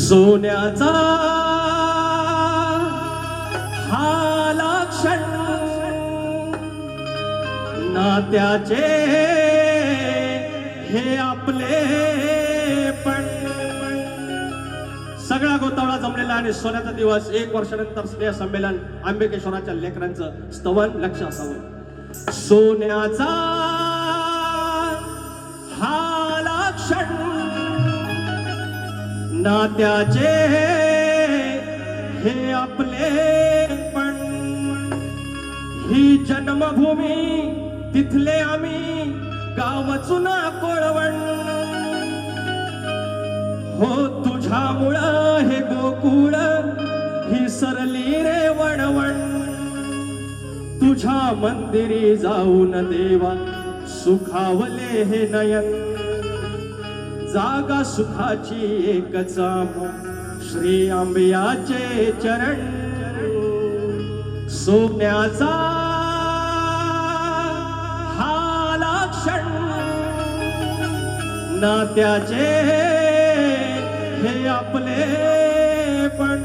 सोन्याचा हा लाक्षण नात्याचे हे आपले पण सगळा गोतावळा जमलेला आणि सोन्याचा दिवस 1 वर्षानंतर स्नेह संमेलन आंबेकेश्वराच्या लेकरांचं स्तवन लक्ष असावं. सोन्याचा हा लाक्षण नात्याचे हे आपले पण ही जन्मभूमी तिथले आम्ही गाव चुना कोळवण हो तुझ्यामुळं हे गोकुळ ही सरली रे वणवण तुझ्या मंदिरी जाऊन देवा सुखावले हे नयन जागा सुखाची एकच श्री आंबियाचे चरण सोन्याचा हा लाक्षण नात्याचे हे आपले पण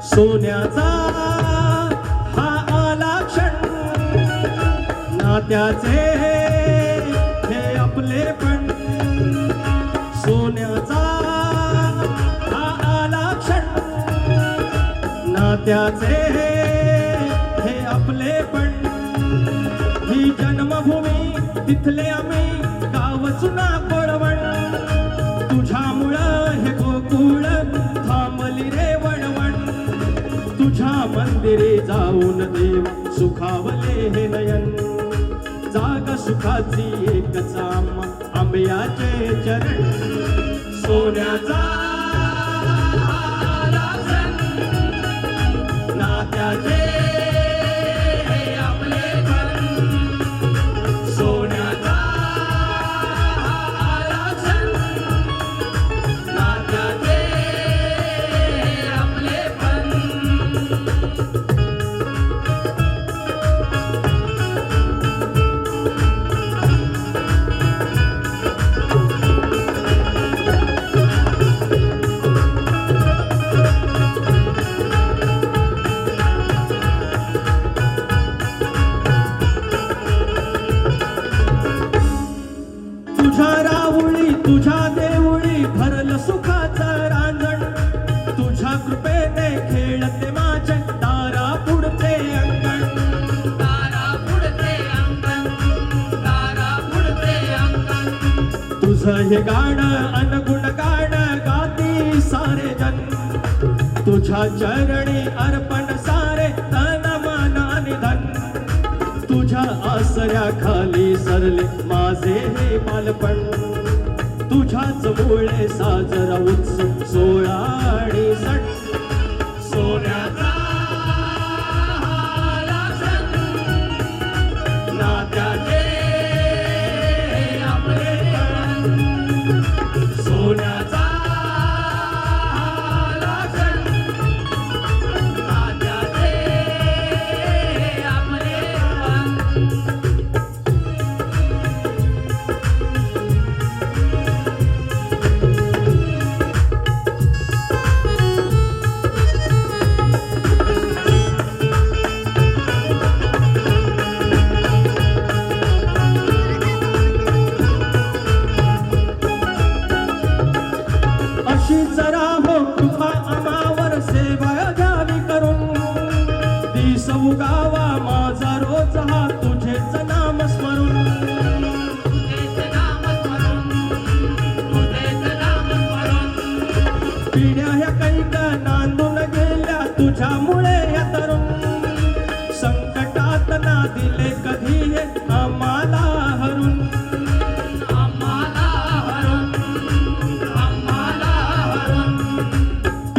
सोन्याचा हा आला क्षण नात्याचे हे आपले पण सोन्याचा हा आला क्षण नात्याचे हे आपले पण ही जन्मभूमी तिथले आम्ही गाव चुना कोळवण तुझ्यामुळं हे गोकुळ थांबली रे वणवण तुझ्या मंदिरी जाऊन देव सुखावले हे नयन जागा सुखाची एकच आंबियाचे चरण सोन्याचा नात्याचे हे आपले पण सोन्याचा नात्याचे हे आपले पण तुझ्या राहुळी तुझ्या देऊळी भरल सुखाचं रांजण तुझ्या कृपेने खेळते माझे तारा पुढचे अंगण तारा पुढचे अंगण तारा पुढचे अंगण तुझं हे गाणं अनगुण गाणं गाती सारे जन तुझ्या चरणी अर्पण सारे तन मन आणि धन तुझ्या आसऱ्या खाली सरले माझे हे बालपण तुझ्याच मुळे साजरा उत्सव सोळा आणि सण सोन्याचा लाक्षण नात्याचे आपले पण सोन्याचा लाक्षण नात्याचे आपले पण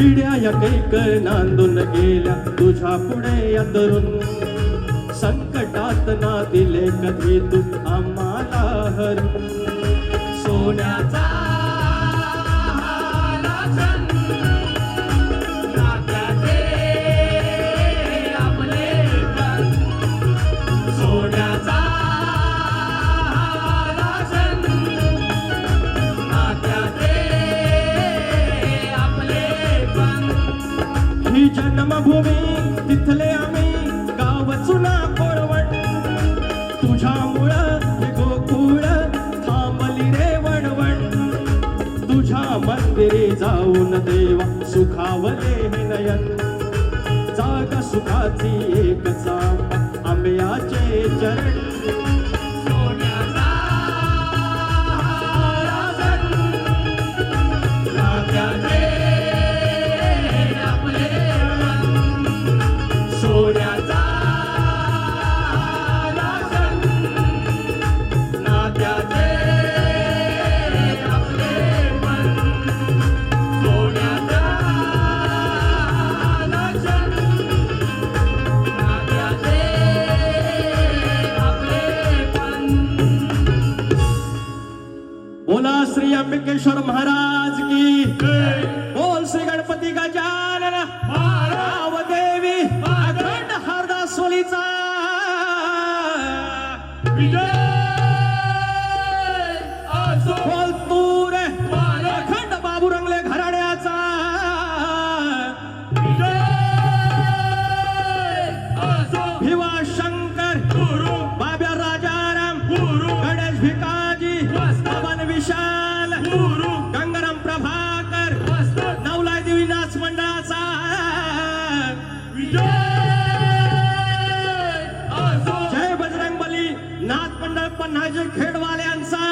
पिढ्या या कैक नांदून गेल्या तुझ्या पुढे या तरुण संकटात ना दिले कधी तू आम्हाला हरून सोन्याचा ही जन्मभूमी तिथले आम्ही गाव चुना कोरवण तुझ्यामुळं हे गोकुळ थांबली रे वणवण तुझ्या मंदिरी जाऊन देवा सुखावले हे नयन जाग सुखाची एक चांब आंब्याचे चरण बोला श्री अंबिकेश्वर महाराज की बोल श्री गणपती गजानन महाराज देवी अखंड हरदासवलीचा विजय बोल तूर अखंड बाबू रंगले घराण्याचा भिवा शंकर बाब्या राजाराम गणेश भिकाजी पवन विशाल गंगाराम प्रभाकर नवलाय देवी नाच मंडळाचा जय बजरंगबली नाथ मंडळ पन्हाजी खेडवाल्यांचा